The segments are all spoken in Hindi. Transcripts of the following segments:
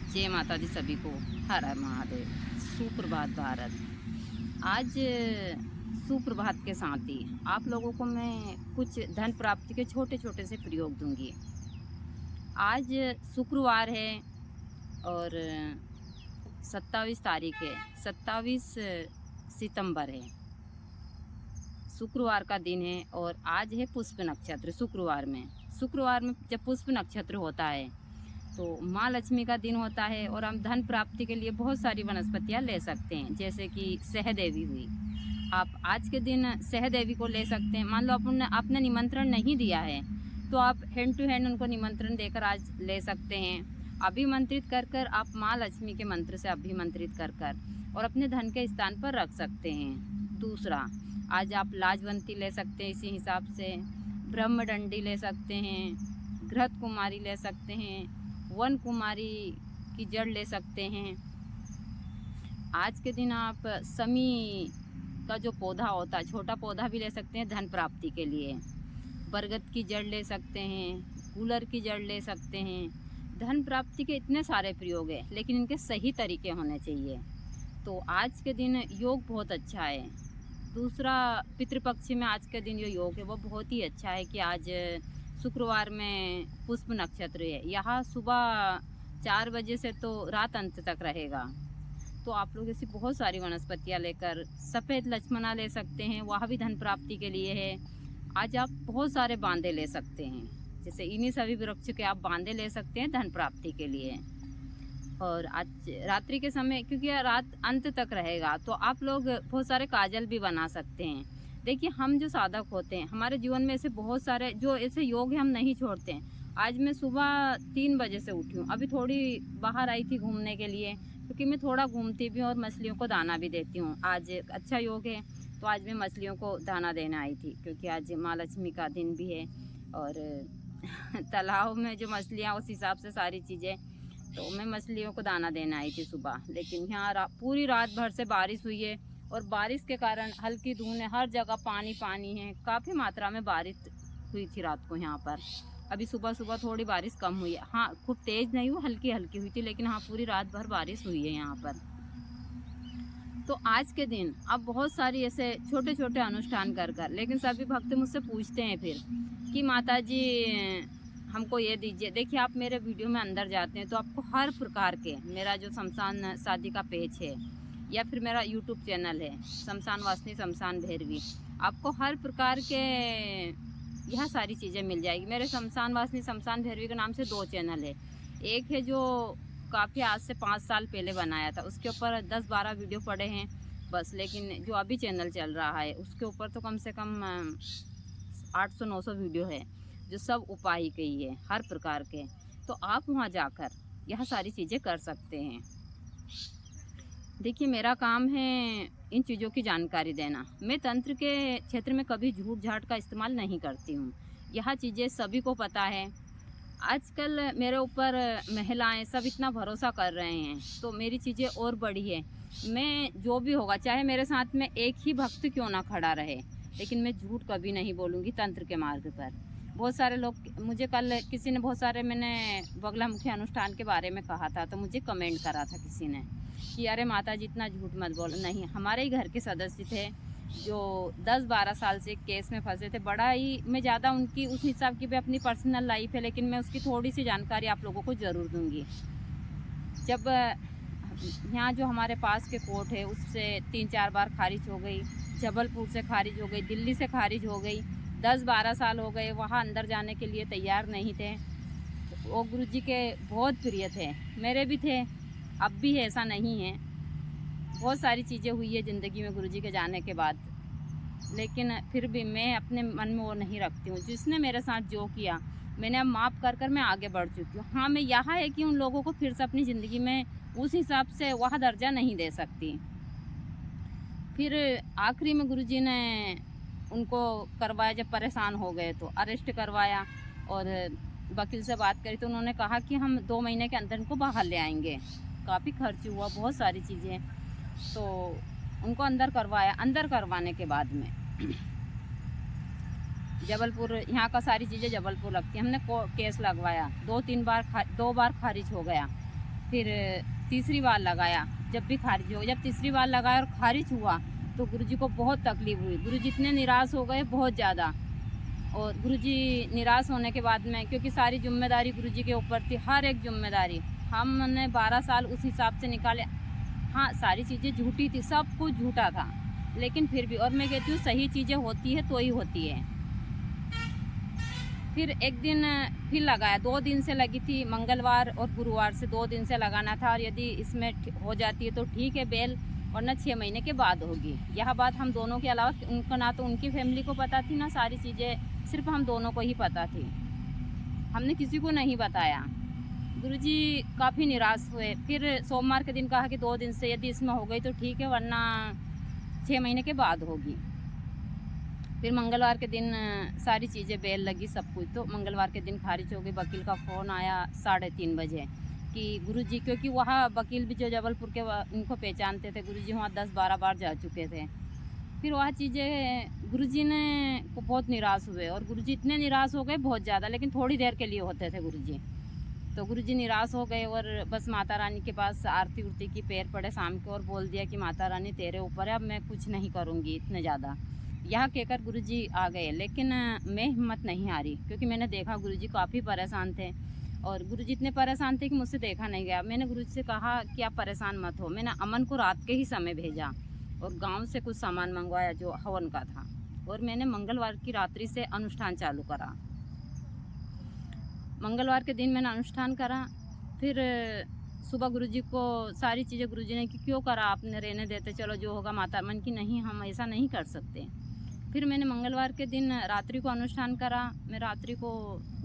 जय माता दी सभी को। हर हर महादेव। सुप्रभात भारत। आज सुप्रभात के साथ ही आप लोगों को मैं कुछ धन प्राप्ति के छोटे छोटे से प्रयोग दूंगी। आज शुक्रवार है और 27 तारीख है, 27 सितंबर है। शुक्रवार का दिन है और आज है पुष्प नक्षत्र। शुक्रवार में जब पुष्प नक्षत्र होता है तो माँ लक्ष्मी का दिन होता है और हम धन प्राप्ति के लिए बहुत सारी वनस्पतियाँ ले सकते हैं, जैसे कि सहदेवी हुई। आप आज के दिन सहदेवी को ले सकते हैं। मान लो आपने निमंत्रण नहीं दिया है तो आप हैंड टू हैंड उनको निमंत्रण देकर आज ले सकते हैं। अभिमंत्रित कर कर आप माँ लक्ष्मी के मंत्र से अभिमंत्रित कर कर और अपने धन के स्थान पर रख सकते हैं। दूसरा, आज आप लाजवंती ले सकते हैं, इसी हिसाब से ब्रह्मडंडी ले सकते हैं, घृत कुमारी ले सकते हैं, वन कुमारी की जड़ ले सकते हैं। आज के दिन आप समी का जो पौधा होता है, छोटा पौधा भी ले सकते हैं धन प्राप्ति के लिए। बरगद की जड़ ले सकते हैं, कूलर की जड़ ले सकते हैं। धन प्राप्ति के इतने सारे प्रयोग हैं, लेकिन इनके सही तरीके होने चाहिए। तो आज के दिन योग बहुत अच्छा है। दूसरा, पितृपक्ष में आज के दिन जो योग है वो बहुत ही अच्छा है कि आज शुक्रवार में पुष्प नक्षत्र है। यहाँ सुबह 4 बजे से तो रात अंत तक रहेगा। तो आप लोग ऐसी बहुत सारी वनस्पतियाँ लेकर, सफ़ेद लक्ष्मणा ले सकते हैं, वह भी धन प्राप्ति के लिए है। आज आप बहुत सारे बांदे ले सकते हैं, जैसे इन्हीं सभी वृक्ष के आप बांदे ले सकते हैं धन प्राप्ति के लिए। और आज रात्रि के समय, क्योंकि रात अंत तक रहेगा, तो आप लोग बहुत सारे काजल भी बना सकते हैं। देखिए, हम जो साधक होते हैं, हमारे जीवन में ऐसे बहुत सारे जो ऐसे योग है हम नहीं छोड़ते हैं। आज मैं सुबह 3 बजे से उठी हूँ, अभी थोड़ी बाहर आई थी घूमने के लिए, क्योंकि मैं थोड़ा घूमती भी हूँ और मछलियों को दाना भी देती हूँ। आज अच्छा योग है तो आज मैं मछलियों को दाना देने आई थी, क्योंकि आज माँ लक्ष्मी का दिन भी है और तालाब में जो मछलियाँ, उस हिसाब से सारी चीज़ें, तो मैं मछलियों को दाना देने आई थी सुबह। लेकिन यहाँ पूरी रात भर से बारिश हुई है और बारिश के कारण हल्की धूल है, हर जगह पानी पानी है। काफ़ी मात्रा में बारिश हुई थी रात को यहाँ पर। अभी सुबह सुबह थोड़ी बारिश कम हुई है। हाँ, खूब तेज़ नहीं हुई, हल्की हल्की हुई थी, लेकिन हाँ पूरी रात भर बारिश हुई है यहाँ पर। तो आज के दिन अब बहुत सारी ऐसे छोटे छोटे अनुष्ठान कर कर, लेकिन सभी भक्त मुझसे पूछते हैं फिर कि माता जी हमको ये दीजिए। देखिए, आप मेरे वीडियो में अंदर जाते हैं तो आपको हर प्रकार के, मेरा जो शमशान शादी का पेज है या फिर मेरा यूट्यूब चैनल है शमशान वासनी शमशान भैरवी, आपको हर प्रकार के यह सारी चीज़ें मिल जाएगी। मेरे शमशान वासनी शमशान भैरवी के नाम से 2 चैनल है। एक है जो काफ़ी आज से 5 साल पहले बनाया था, उसके ऊपर 10-12 वीडियो पड़े हैं बस। लेकिन जो अभी चैनल चल रहा है उसके ऊपर तो कम से कम 800-900 वीडियो है, जो सब उपाय की है हर प्रकार के। तो आप वहाँ जाकर यह सारी चीज़ें कर सकते हैं। देखिए, मेरा काम है इन चीज़ों की जानकारी देना। मैं तंत्र के क्षेत्र में कभी झूठ झाट का इस्तेमाल नहीं करती हूँ। यह चीज़ें सभी को पता है। आजकल मेरे ऊपर महिलाएं सब इतना भरोसा कर रहे हैं, तो मेरी चीज़ें और बड़ी है। मैं जो भी होगा, चाहे मेरे साथ में एक ही भक्त क्यों ना खड़ा रहे, लेकिन मैं झूठ कभी नहीं बोलूँगी तंत्र के मार्ग पर। बहुत सारे लोग मुझे, कल किसी ने, बहुत सारे, मैंने बगलामुखी अनुष्ठान के बारे में कहा था तो मुझे कमेंट करा था किसी ने कि अरे माता जी इतना झूठ मत बोलो। नहीं, हमारे ही घर के सदस्य थे जो 10-12 साल से केस में फंसे थे। बड़ा ही, मैं ज़्यादा उनकी उस हिसाब की भी अपनी पर्सनल लाइफ है, लेकिन मैं उसकी थोड़ी सी जानकारी आप लोगों को ज़रूर दूंगी। जब यहाँ जो हमारे पास के कोर्ट है उससे 3-4 बार खारिज हो गई, जबलपुर से खारिज हो गई, दिल्ली से खारिज हो गई, 10-12 साल हो गए, वहाँ अंदर जाने के लिए तैयार नहीं थे। वो गुरुजी के बहुत प्रिय थे, मेरे भी थे, अब भी है, ऐसा नहीं है। बहुत सारी चीज़ें हुई है ज़िंदगी में गुरुजी के जाने के बाद, लेकिन फिर भी मैं अपने मन में वो नहीं रखती हूँ। जिसने मेरे साथ जो किया, मैंने अब माफ़ कर कर मैं आगे बढ़ चुकी हूँ। हाँ, मैं यहाँ है कि उन लोगों को फिर से अपनी ज़िंदगी में उस हिसाब से वह दर्जा नहीं दे सकती। फिर आखिरी में गुरुजी ने उनको करवाया, जब परेशान हो गए तो अरेस्ट करवाया और वकील से बात करी तो उन्होंने कहा कि हम 2 महीने के अंदर इनको बाहर ले आएंगे। काफ़ी खर्च हुआ, बहुत सारी चीज़ें, तो उनको अंदर करवाया। अंदर करवाने के बाद में जबलपुर, यहाँ का सारी चीज़ें जबलपुर लगती है, हमने केस लगवाया, 2 बार खारिज हो गया। फिर तीसरी बार लगाया, जब भी खारिज हो गया। जब तीसरी बार लगाया और खारिज हुआ तो गुरुजी को बहुत तकलीफ़ हुई। गुरुजी इतने निराश हो गए, बहुत ज़्यादा। और गुरुजी निराश होने के बाद में, क्योंकि सारी ज़िम्मेदारी गुरुजी के ऊपर थी, हर एक ज़िम्मेदारी हमने 12 साल उस हिसाब से निकाले। हाँ, सारी चीज़ें झूठी थी, सब कुछ झूठा था, लेकिन फिर भी, और मैं कहती हूँ सही चीज़ें होती है तो ही होती है। फिर एक दिन फिर लगाया, 2 दिन से लगी थी, मंगलवार और गुरुवार से 2 दिन से लगाना था। और यदि इसमें हो जाती है तो ठीक है बेल, वरना 6 महीने के बाद होगी। यह बात हम दोनों के अलावा, उनको ना तो उनकी फैमिली को पता थी, ना सारी चीज़ें सिर्फ हम दोनों को ही पता थी। हमने किसी को नहीं बताया। गुरुजी काफ़ी निराश हुए। फिर सोमवार के दिन कहा कि 2 दिन से यदि इसमें हो गई तो ठीक है, वरना 6 महीने के बाद होगी। फिर मंगलवार के दिन सारी चीज़ें बेल लगी, सब कुछ। तो मंगलवार के दिन खारिज हो गई। वकील का फ़ोन आया 3:30 बजे कि गुरुजी, क्योंकि वहाँ वकील भी जो जबलपुर के इनको पहचानते थे, गुरुजी वहाँ 10-12 बार जा चुके थे। फिर वह चीज़ें गुरुजी ने को बहुत निराश हुए, और गुरुजी इतने निराश हो गए बहुत ज़्यादा, लेकिन थोड़ी देर के लिए होते थे गुरुजी। तो गुरुजी निराश हो गए और बस माता रानी के पास आरती उरती की, पैर पड़े शाम को, और बोल दिया कि माता रानी तेरे ऊपर है, अब मैं कुछ नहीं करूँगी इतने ज़्यादा। यह कहकर गुरुजी आ गए, लेकिन मैं हिम्मत नहीं हारी, क्योंकि मैंने देखा गुरुजी काफ़ी परेशान थे। और गुरुजी इतने परेशान थे कि मुझसे देखा नहीं गया। मैंने गुरुजी से कहा कि आप परेशान मत हो। मैंने अमन को रात के ही समय भेजा और गांव से कुछ सामान मंगवाया जो हवन का था, और मैंने मंगलवार की रात्रि से अनुष्ठान चालू करा। मंगलवार के दिन मैंने अनुष्ठान करा। फिर सुबह गुरुजी को सारी चीज़ें गुरुजी ने कि क्यों करा आपने, रहने देते, चलो जो होगा माता। मन की नहीं, हम ऐसा नहीं कर सकते। फिर मैंने मंगलवार के दिन रात्रि को अनुष्ठान करा। मैं रात्रि को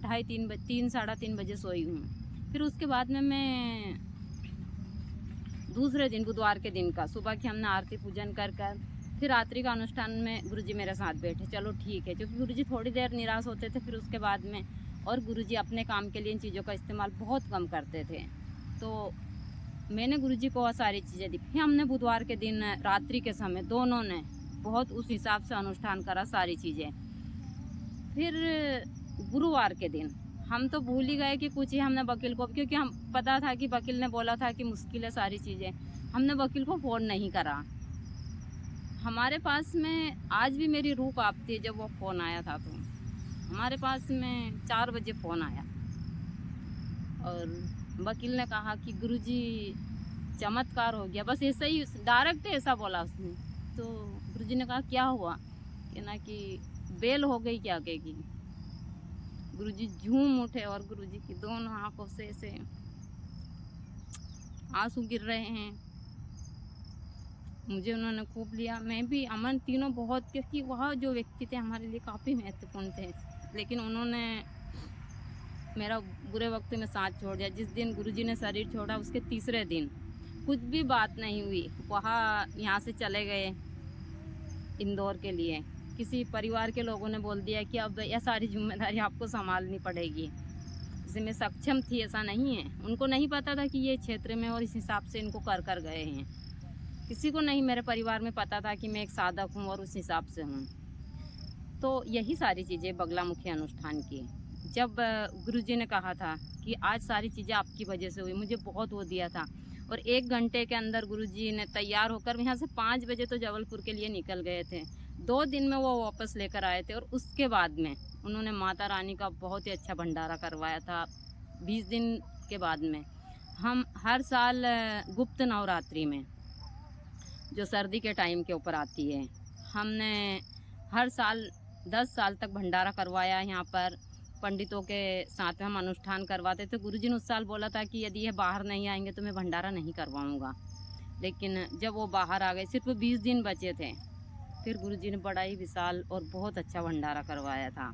2:30 साढ़े 3 बजे सोई हूँ। फिर उसके बाद में मैं दूसरे दिन, बुधवार के दिन का सुबह की हमने आरती पूजन कर फिर रात्रि का अनुष्ठान में गुरुजी मेरे साथ बैठे। चलो ठीक है, क्योंकि गुरुजी थोड़ी देर निराश होते थे फिर उसके बाद में, और गुरुजी अपने काम के लिए इन चीज़ों का इस्तेमाल बहुत कम करते थे। तो मैंने गुरुजी को वह सारी चीज़ें दी। फिर हमने बुधवार के दिन रात्रि के समय दोनों ने बहुत उस हिसाब से अनुष्ठान करा सारी चीज़ें। फिर गुरुवार के दिन हम तो भूल ही गए कि कुछ ही हमने वकील को, क्योंकि हम पता था कि वकील ने बोला था कि मुश्किल है सारी चीज़ें, हमने वकील को फ़ोन नहीं करा। हमारे पास में आज भी मेरी रूह काँपती है जब वो फ़ोन आया था। तो हमारे पास में 4 बजे फ़ोन आया और वकील ने कहा कि गुरुजी चमत्कार हो गया, बस ऐसा ही डायरेक्ट ऐसा बोला उसने। तो गुरुजी ने कहा क्या हुआ, कहना कि बेल हो गई क्या कहेगी। गुरुजी झूम उठे और गुरुजी की दोनों आंखों से ऐसे आंसू गिर रहे हैं। मुझे उन्होंने खूब लिया, मैं भी, अमन, तीनों बहुत, क्योंकि वह जो व्यक्ति थे हमारे लिए काफ़ी महत्वपूर्ण थे, लेकिन उन्होंने मेरा बुरे वक्त में साथ छोड़ दिया। जिस दिन गुरुजी ने शरीर छोड़ा उसके तीसरे दिन कुछ भी बात नहीं हुई, वहाँ यहाँ से चले गए इंदौर के लिए। किसी परिवार के लोगों ने बोल दिया कि अब यह सारी जिम्मेदारी आपको संभालनी पड़ेगी। जैसे मैं सक्षम थी ऐसा नहीं है, उनको नहीं पता था कि ये क्षेत्र में, और इस हिसाब से इनको कर गए हैं। किसी को नहीं मेरे परिवार में पता था कि मैं एक साधक हूँ और उस हिसाब से हूँ। तो यही सारी चीज़ें बगलामुखी अनुष्ठान की। जब गुरुजी ने कहा था कि आज सारी चीज़ें आपकी वजह से हुई, मुझे बहुत वो दिया था, और 1 घंटे के अंदर गुरुजी ने तैयार होकर, यहाँ से 5 बजे तो जबलपुर के लिए निकल गए थे। 2 दिन में वो वापस लेकर आए थे, और उसके बाद में उन्होंने माता रानी का बहुत ही अच्छा भंडारा करवाया था। 20 दिन के बाद में हम हर साल गुप्त नवरात्रि में, जो सर्दी के टाइम के ऊपर आती है, हमने हर साल 10 साल तक भंडारा करवाया। यहाँ पर पंडितों के साथ में हम अनुष्ठान करवाते थे। गुरुजी ने उस साल बोला था कि यदि ये बाहर नहीं आएंगे तो मैं भंडारा नहीं करवाऊँगा, लेकिन जब वो बाहर आ गए, सिर्फ 20 दिन बचे थे, फिर गुरुजी ने बड़ा ही विशाल और बहुत अच्छा भंडारा करवाया था।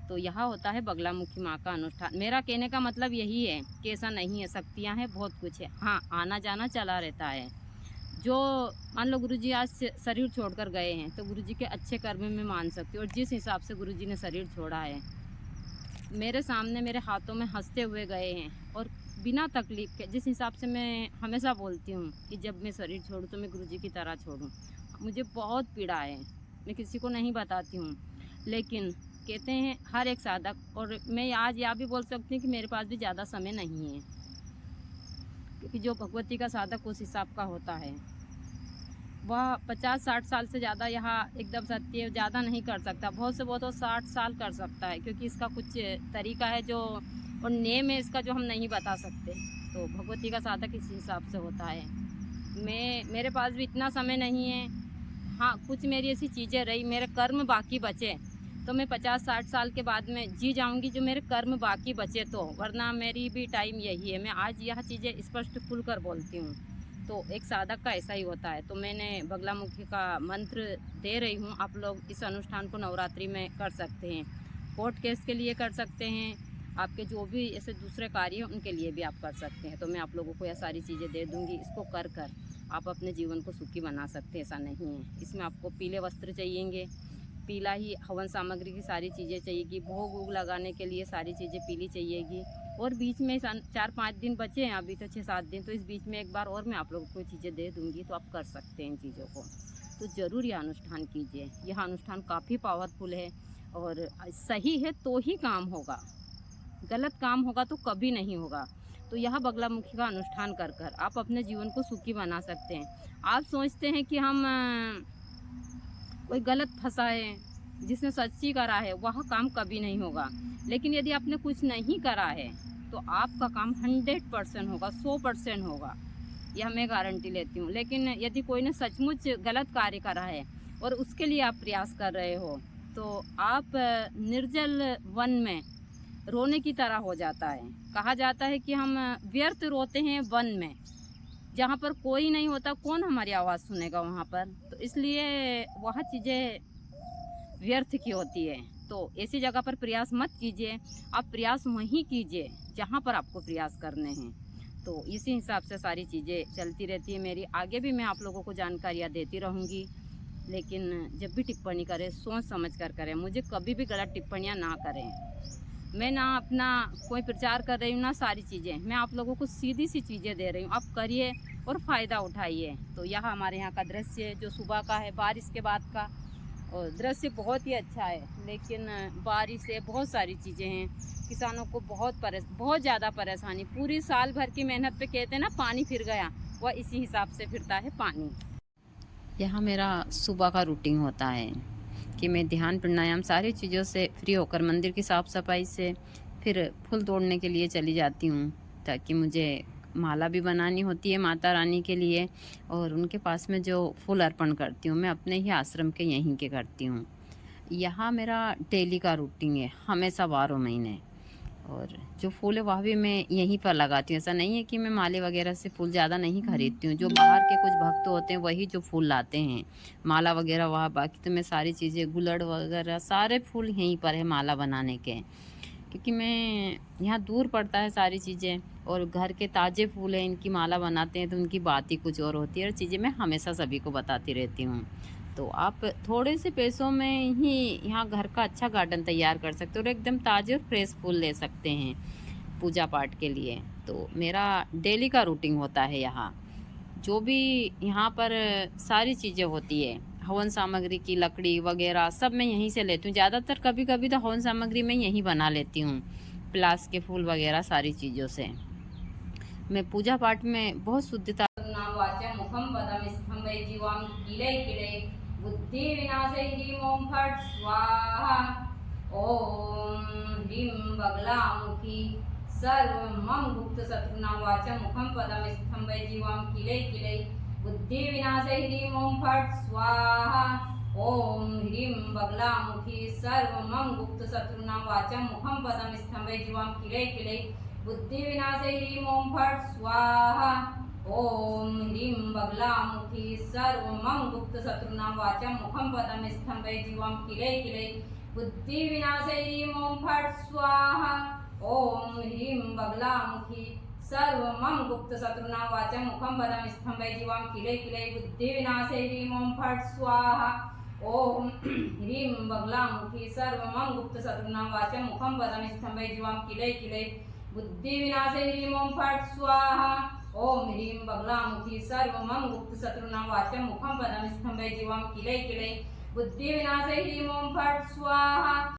तो यहाँ होता है बगलामुखी माँ का अनुष्ठान। मेरा कहने का मतलब यही है कि ऐसा नहीं है, शक्तियाँ हैं, बहुत कुछ है। हाँ, आना जाना चला रहता है। जो मान लो गुरुजी आज शरीर छोड़कर गए हैं, तो गुरुजी के अच्छे कर्म में मान सकती हूँ। और जिस हिसाब से गुरुजी ने शरीर छोड़ा है, मेरे सामने मेरे हाथों में हंसते हुए गए हैं, और बिना तकलीफ़ के, जिस हिसाब से मैं हमेशा बोलती हूँ कि जब मैं शरीर छोड़ूँ तो मैं गुरुजी की तरह छोड़ूँ। मुझे बहुत पीड़ा है, मैं किसी को नहीं बताती हूँ, लेकिन कहते हैं हर एक साधक, और मैं आज यह भी बोल सकती हूँ कि मेरे पास भी ज़्यादा समय नहीं है। क्योंकि जो भगवती का साधक उस हिसाब का होता है, वह 50-60 साल से ज़्यादा यहाँ एकदम सत्य ज़्यादा नहीं कर सकता। बहुत से बहुत तो 60 साल कर सकता है, क्योंकि इसका कुछ तरीका है जो और नेम है इसका जो हम नहीं बता सकते। तो भगवती का साधक इस हिसाब से होता है। मेरे पास भी इतना समय नहीं है। हाँ, कुछ मेरी ऐसी चीज़ें रही, मेरे कर्म बाकी बचे तो मैं 50-60 साल के बाद में जी जाऊंगी, जो मेरे कर्म बाकी बचे तो, वरना मेरी भी टाइम यही है। मैं आज यह चीज़ें स्पष्ट खुलकर बोलती हूँ। तो एक साधक का ऐसा ही होता है। तो मैंने बगलामुखी का मंत्र दे रही हूँ। आप लोग इस अनुष्ठान को नवरात्रि में कर सकते हैं, कोर्ट केस के लिए कर सकते हैं, आपके जो भी ऐसे दूसरे कार्य हैं उनके लिए भी आप कर सकते हैं। तो मैं आप लोगों को यह सारी चीज़ें दे दूँगी। इसको कर कर आप अपने जीवन को सुखी बना सकते हैं, ऐसा नहीं है। इसमें आपको पीले वस्त्र चाहिएंगे, पीला ही हवन सामग्री की सारी चीज़ें चाहिएगी, भोग वोग लगाने के लिए सारी चीज़ें पीली चाहिएगी। और बीच में 4-5 दिन बचे हैं, अभी तो 6-7 दिन, तो इस बीच में एक बार और मैं आप लोगों को चीज़ें दे दूँगी, तो आप कर सकते हैं इन चीज़ों को। तो ज़रूर यह अनुष्ठान कीजिए। यह अनुष्ठान काफ़ी पावरफुल है और सही है तो ही काम होगा, गलत काम होगा तो कभी नहीं होगा। तो यह बगलामुखी का अनुष्ठान कर कर आप अपने जीवन को सुखी बना सकते हैं। आप सोचते हैं कि हम कोई गलत फंसा है, जिसने सच्ची करा है, वह काम कभी नहीं होगा। लेकिन यदि आपने कुछ नहीं करा है तो आपका काम 100% होगा, 100% होगा, यह मैं गारंटी लेती हूँ। लेकिन यदि कोई ने सचमुच गलत कार्य करा है और उसके लिए आप प्रयास कर रहे हो, तो आप निर्जल वन में रोने की तरह हो जाता है। कहा जाता है कि हम व्यर्थ रोते हैं वन में, जहाँ पर कोई नहीं होता, कौन हमारी आवाज़ सुनेगा वहाँ पर। तो इसलिए वह चीज़ें व्यर्थ की होती है। तो ऐसी जगह पर प्रयास मत कीजिए, आप प्रयास वहीं कीजिए जहाँ पर आपको प्रयास करने हैं। तो इसी हिसाब से सारी चीज़ें चलती रहती है मेरी। आगे भी मैं आप लोगों को जानकारियाँ देती रहूँगी, लेकिन जब भी टिप्पणी करें सोच समझ कर करें। मुझे कभी भी गलत टिप्पणियाँ ना करें। मैं ना अपना कोई प्रचार कर रही हूँ ना सारी चीज़ें, मैं आप लोगों को सीधी सी चीज़ें दे रही हूँ। आप करिए और फ़ायदा उठाइए। तो यह हमारे यहाँ का दृश्य जो सुबह का है, बारिश के बाद का, और दृश्य बहुत ही अच्छा है। लेकिन बारिश से बहुत सारी चीज़ें हैं, किसानों को बहुत ज़्यादा परेशानी। पूरी साल भर की मेहनत पे कहते हैं ना पानी फिर गया, वह इसी हिसाब से फिरता है पानी। यहाँ मेरा सुबह का रूटीन होता है कि मैं ध्यान प्राणायाम सारी चीज़ों से फ्री होकर मंदिर की साफ़ सफाई से फिर फूल तोड़ने के लिए चली जाती हूँ, ताकि मुझे माला भी बनानी होती है माता रानी के लिए। और उनके पास में जो फूल अर्पण करती हूँ मैं अपने ही आश्रम के यहीं के करती हूँ। यहाँ मेरा डेली का रूटीन है, हमेशा 12 महीने। और जो फूल है वह भी मैं यहीं पर लगाती हूँ। ऐसा नहीं है कि मैं माले वगैरह से फूल ज़्यादा नहीं खरीदती हूँ। जो बाहर के कुछ भक्त होते हैं वही जो फूल लाते हैं माला वगैरह, वह बाकी तो मैं सारी चीज़ें गुलड़ वगैरह सारे फूल यहीं पर है माला बनाने के। क्योंकि मैं यहाँ दूर पड़ता है सारी चीज़ें, और घर के ताज़े फूल हैं, इनकी माला बनाते हैं तो उनकी बात ही कुछ और होती है। और चीज़ें मैं हमेशा सभी को बताती रहती हूँ। तो आप थोड़े से पैसों में ही यहाँ घर का अच्छा गार्डन तैयार कर सकते हो और एकदम ताज़े और फ्रेश फूल ले सकते हैं पूजा पाठ के लिए। तो मेरा डेली का रूटीन होता है यहाँ। जो भी यहाँ पर सारी चीज़ें होती है, हवन सामग्री की लकड़ी वगैरह सब मैं यहीं से लेती हूँ। ज़्यादातर कभी कभी तो हवन सामग्री मैं यहीं बना लेती हूँ, प्लास के फूल वगैरह सारी चीज़ों से। मैं पूजा पाठ में बहुत शुद्धता मुखम पदम स्तंभ जीवाम किले किले बुद्धि विनाशे ह्रीं ओम फट स्वाहा। ओम ह्रीं बगलामुखी सर्वमं गुप्त शत्रुनां वाचं मुखं पदं स्तंभे जीवां किले किले बुद्धि विनाशे ह्रीं ओम फट स्वाहा। ओम ह्रीं बगलामुखी सर्वमं गुप्त शत्रुनां वाचं मुखं पदं स्तंभे जीवां किले किले बुद्धि विनाशे ह्रीं ओम फट स्वाहा। ओम ह्रीं बगलामुखी सर्वमं गुप्त शत्रुनां वाचं मुखं पदं स्तंभे जीवां किले किले बुद्धि विनाशे ह्रीं ओम फट स्वाहा। ओम ह्रीं बगलामुखी सर्वमं गुप्त शत्रुनां वाचं मुखं पदं स्तंभे जीवां किले किले बुद्धि विनाशे ह्रीं ओम फट स्वाहा। ओम ह्रीं बगलामुखी सर्वमं गुप्त शत्रुनां वाचं मुखं पदं स्तंभे जीवां किले किले बुद्धि विनाशे ह्रीं ओम फट स्वाहा। ओम ह्रीं बगलामुखी सर्वमं गुप्त शत्रुनां वाचं मुखं पदं स्तंभे जीवां किले किले बुद्धि विनाशे ह्रीं ओम फट स्वाहा।